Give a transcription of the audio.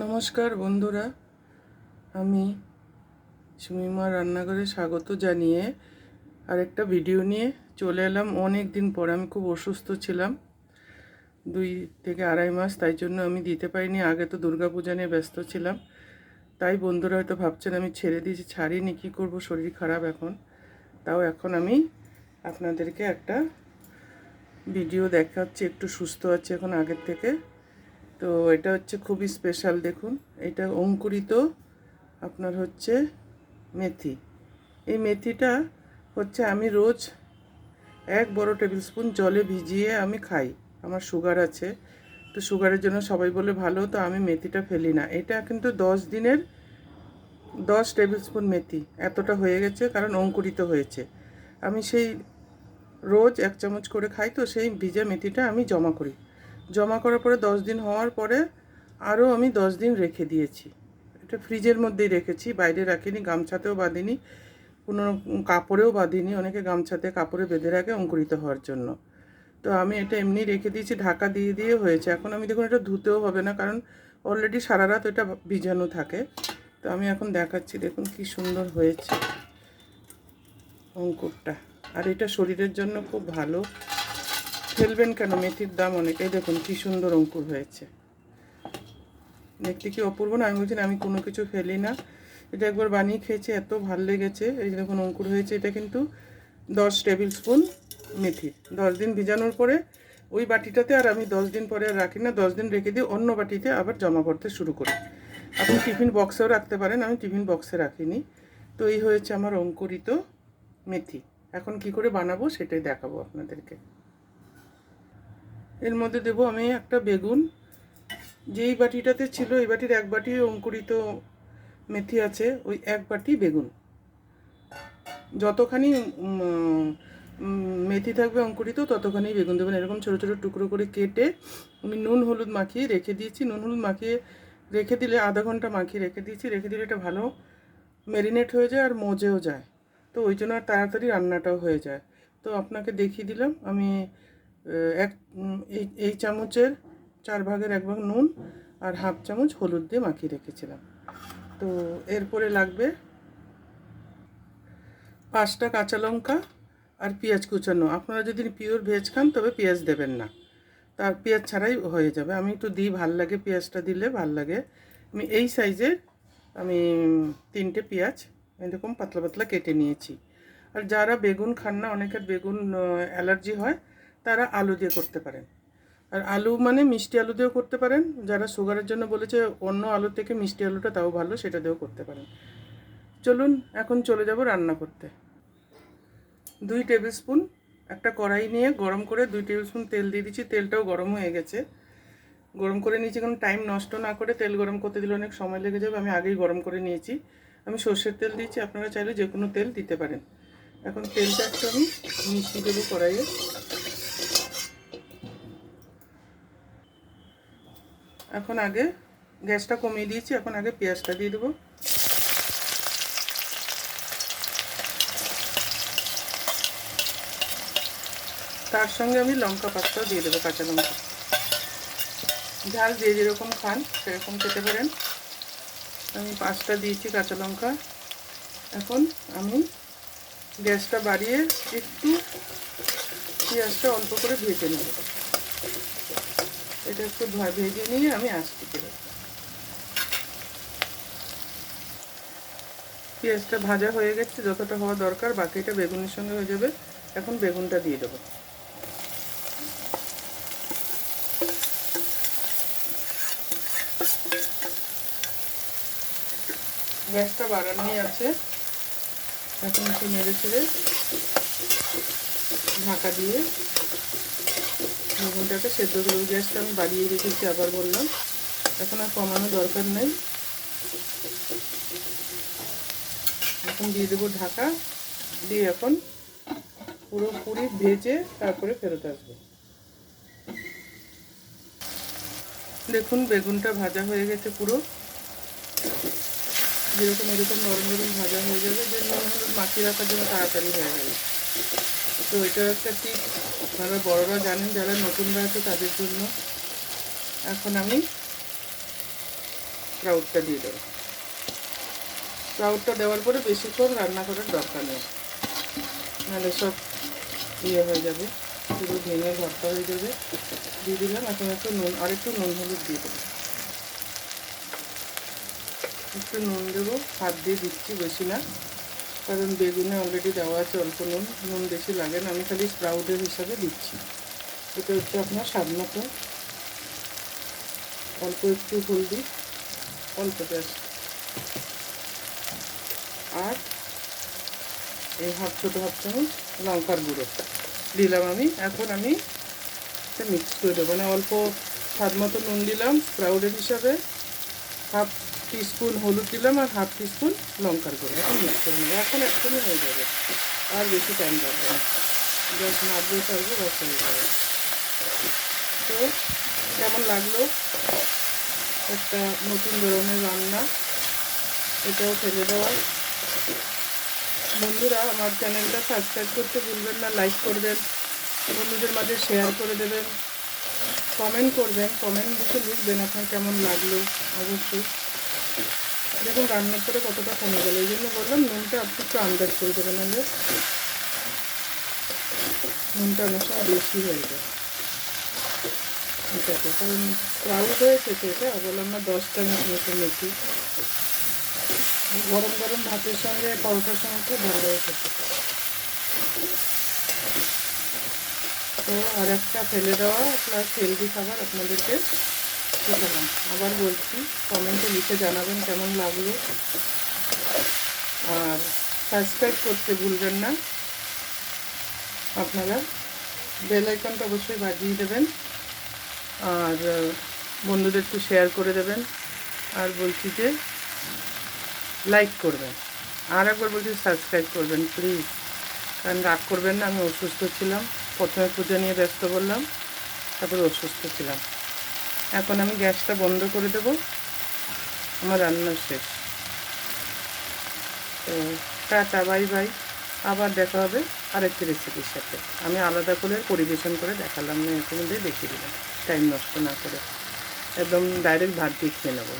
নমস্কার বন্ধুরা, আমি সুমিমার রান্নাঘরে স্বাগত জানিয়ে আরেকটা ভিডিও নিয়ে চলে এলাম। অনেক দিন পর, আমি খুব অসুস্থ ছিলাম 2 থেকে আড়াই মাস, তাই জন্য আমি দিতে পারিনি। আগে তো দুর্গাপূজা নিয়ে ব্যস্ত ছিলাম, তাই বন্ধুরা হয়তো ভাবছেন আমি ছেড়ে দিয়েছি। ছাড়িনি, কী করবো, শরীর খারাপ এখন। তাও এখন আমি আপনাদেরকে একটা ভিডিও দেখাচ্ছি, একটু সুস্থ আছে এখন আগের থেকে। তো এটা হচ্ছে খুবই স্পেশাল, দেখুন এটা অঙ্কুরিত আপনার হচ্ছে মেথি। এই মেথিটা হচ্ছে আমি রোজ 1 বড় টেবিল স্পুন জলে ভিজিয়ে আমি খাই। আমার সুগার আছে, তো সুগারের জন্য সবাই বলে ভালো, তো আমি মেথিটা ফেলি না। এটা কিন্তু 10 দিনের 10 টেবিল স্পুন মেথি, এতটা হয়ে গেছে কারণ অঙ্কুরিত হয়েছে। আমি সেই রোজ 1 চামচ করে খাই, তো সেই ভিজা মেথিটা আমি জমা করি। জমা করার পরে 10 দিন হওয়ার পরে আরও আমি 10 দিন রেখে দিয়েছি। এটা ফ্রিজের মধ্যেই রেখেছি, বাইরে রাখিনি, গামছাতেও বাঁধিনি, কোনো কাপড়েও বাঁধিনি। অনেকে গামছাতে কাপড়ে বেঁধে রাখে অঙ্কুরিত হওয়ার জন্য। তো আমি এটা এমনি রেখে দিয়েছি, ঢাকা দিয়ে দিয়ে হয়েছে। এখন আমি দেখুন এটা ধুতেও হবে না, কারণ অলরেডি সারা রাত এটা ভিজানো থাকে। তো আমি এখন দেখাচ্ছি, দেখুন কি সুন্দর হয়েছে অঙ্কুরটা। আর এটা শরীরের জন্য খুব ভালো। ফেলবেন কেন, মেথির দাম অনেক। এই দেখুন কি সুন্দর অঙ্কুর হয়েছে, দেখতে কি অপূর্ব না? আমি বলছি আমি কোনো কিছু ফেলি না। এটা একবার বানিয়ে খেয়েছি, এত ভালো লেগেছে। এই যে দেখুন অঙ্কুর হয়েছে। এটা কিন্তু 10 টেবিল স্পুন মেথি 10 দিন ভিজানোর পরে ওই বাটিটাতে, আর আমি 10 দিন পরে আর রাখি না, 10 দিন রেখে দিয়ে অন্য বাটিতে আবার জমা করতে শুরু করি। আপনি টিফিন বক্সেও রাখতে পারেন, আমি টিফিন বক্সে রাখিনি। তো এই হয়েছে আমার অঙ্কুরিত মেথি। এখন কি করে বানাবো সেটাই দেখাবো আপনাদেরকে। এর মধ্যে দেবো আমি একটা বেগুন। যেই বাটিটাতে ছিল এই বাটির 1 বাটি অঙ্কুরিত মেথি আছে, ওই 1 বাটি বেগুন। যতখানি মেথি থাকবে অঙ্কুরিত ততখানি বেগুন দেবেন। এরকম ছোটো ছোটো টুকরো করে কেটে আমি নুন হলুদ মাখিয়ে রেখে দিয়েছি। নুন হলুদ মাখিয়ে রেখে দিলে, আধা ঘন্টা মাখিয়ে রেখে দিয়েছি। রেখে দিলে এটা ভালো ম্যারিনেট হয়ে যায় আর মজেও যায়, তো ওই জন্য আর তাড়াতাড়ি রান্নাটাও হয়ে যায়। তো আপনাকে দেখিয়ে দিলাম আমি এই চামচের 4 ভাগের 1 ভাগ নুন আর হাফ চামচ হলুদ দিয়ে মাখিয়ে রেখেছিলাম। তো এরপরে লাগবে 5টা কাঁচা লঙ্কা আর পেঁয়াজ কুচানো। আপনারা যদি পিওর ভেজ খান তবে পেঁয়াজ দেবেন না, তার পেঁয়াজ ছাড়াই হয়ে যাবে। আমি একটু দিই, ভাল লাগে, পেঁয়াজটা দিলে ভাল লাগে। আমি এই সাইজের আমি 3টে পেঁয়াজ এরকম পাতলা পাতলা কেটে নিয়েছি। আর যারা বেগুন খান না, অনেকের বেগুন অ্যালার্জি হয়, তারা আলু দিয়ে করতে পারেন। আর আলু মানে মিষ্টি আলু দিয়েও করতে পারেন। যারা সুগারের জন্য বলেছে অন্য আলু থেকে মিষ্টি আলুটা তাও ভালো, সেটা দিয়েও করতে পারেন। চলুন এখন চলে যাব রান্না করতে। 2 টেবিল স্পুন একটা কড়াই নিয়ে গরম করে 2 টেবিল স্পুন তেল দিয়ে দিচ্ছি। তেলটাও গরম হয়ে গেছে, গরম করে নিয়েছি। কোনো টাইম নষ্ট না করে, তেল গরম করতে দিলে অনেক সময় লেগে যাবে, আমি আগেই গরম করে নিয়েছি। আমি সর্ষের তেল দিচ্ছি, আপনারা চাইলে যে কোনো তেল দিতে পারেন। এখন তেলটা একটু আমি মিশিয়ে দেবো কড়াইয়ে। এখন আগে গ্যাসটা কমিয়ে দিয়েছি, এখন আগে পেঁয়াজটা দিয়ে দেবো। তার সঙ্গে আমি লঙ্কা পাতাও দিয়ে দেবো, কাঁচা লঙ্কা। ঝাল যে যেরকম খান সেরকম খেতে পারেন। আমি 5টা দিয়েছি কাঁচা লঙ্কা। এখন আমি গ্যাসটা বাড়িয়ে একটু পেঁয়াজটা অল্প করে ভেজে নেব। এটা একটু ভেজে নিয়ে আমি আসছি ফিরে। পেঁয়াজটা ভাজা হয়ে গেছে, যতটা হওয়া দরকার, বাকিটা বেগুনের সঙ্গে হয়ে যাবে। এখন বেগুনটা দিয়ে দেবো। গ্যাসটা বাড়ানোই আছে। এখন একটু নেড়ে ছেড়ে ঢাকা দিয়ে বেগুনটাকে সেদ্ধ করব। গ্যাসটা আমি বাড়িয়ে রেখেছি, আবার বললাম, এখন আর কমানো দরকার নেই। এখন দিয়ে দেবো ঢাকা দিয়ে, এখন পুরোপুরি ভেজে তারপরে ফেরত আসবো। দেখুন বেগুনটা ভাজা হয়ে গেছে পুরো, যেরকম এরকম নরম নরম ভাজা হয়ে যাবে, যে নুন হলুদ মাখিয়ে রাখার জন্য তাড়াতাড়ি হয়ে গেল। তো এটা একটা টিপ, আপনারা বড়রা জানেন, যারা নতুনরা আছে তাদের জন্য। এখন আমি স্প্রাউটটা দিয়ে দেবো। স্প্রাউটটা দেওয়ার পরে বেশিক্ষণ রান্না করার দরকার নেই, নাহলে সব ইয়ে হয়ে যাবে, পুরো ভেঙে ভর্তা হয়ে যাবে। দিয়ে দিলাম। এখন একটু নুন, আর একটু নুন হলুদ দিয়ে দেবো। একটু নুন দেবো, হাত দিয়ে দিচ্ছি, বেশি না, কারণ বেগুনে অলরেডি দেওয়া আছে অল্প নুন, নুন বেশি লাগে না, আমি খালি স্প্রাউটের হিসাবে দিচ্ছি। এটা হচ্ছে আপনার স্বাদ মতো। অল্প একটু হলদি, অল্প জাস্ট, আর এই ছোটো হাফ চামচ লঙ্কার গুঁড়ো দিলাম আমি। এখন আমি এটা মিক্স করে দেবো, মানে অল্প স্বাদ মতো নুন দিলাম স্প্রাউটের হিসাবে, হাফ টিস্পুন হলুদ দিলাম, আর হাফ টিস্পুন লঙ্কার গুঁড়ো। এখন মিক্স করে নেবো। এখন একদমই হয়ে যাবে, আর বেশি টাইম লাগবে না, জাস্ট নাড়বে চাইবে, বাস হয়ে যাবে। তো কেমন লাগলো একটা নতুন ধরনের রান্না, এটাও ফেলে দেওয়া। বন্ধুরা, আমার চ্যানেলটা সাবস্ক্রাইব করতে ভুলবেন না, লাইক করবেন, বন্ধুদের মাঝে শেয়ার করে দেবেন, কমেন্ট করবেন, কমেন্ট লিখে লিখবেন আপনার কেমন লাগলো অবশ্যই। দেখুন রান্নার পরে কতটা কমে গেল, এই জন্য বললাম নুনটা আপনি একটু আন্দাজ করে দেবেন, নাহলে নুনটা অনেক সময় বেশি হয়ে যায় এটাতে, কারণ স্প্রাউট হয়েছে তো, এটা বললাম না 10 চামচ মতো মেথি। গরম গরম ভাতের সঙ্গে পরোটার সঙ্গে খুব ভালো হয়ে খেতে। তো আর একটা ফেলে দেওয়া প্লাস হেলদি খাবার আপনাদেরকে শেখালাম। আবার বলছি, কমেন্টে লিখে জানাবেন কেমন লাগলো, আর সাবস্ক্রাইব করতে ভুলবেন না আপনারা। বেল আইকনটা অবশ্যই বাজিয়ে দেবেন, আর বন্ধুদের একটু শেয়ার করে দেবেন, আর বলছি যে লাইক করবেন, আর একবার বলছি সাবস্ক্রাইব করবেন প্লিজ, কারণ রাগ করবেন না, আমি অসুস্থ ছিলাম, প্রথমে পূজা নিয়ে ব্যস্ত বললাম, তারপরে অসুস্থ ছিলাম। এখন আমি গ্যাসটা বন্ধ করে দেব, আমার রান্না শেষ। তো টাটা, বাই বাই, আবার দেখা হবে আরেকটি রেসিপির সাথে। আমি আলাদা করে পরিবেশন করে দেখালাম না, এর মধ্যেই দেখিয়ে দিলাম, টাইম নষ্ট না করে, একদম ডাইরেক্ট ভাত দিয়ে খেয়ে নেবো।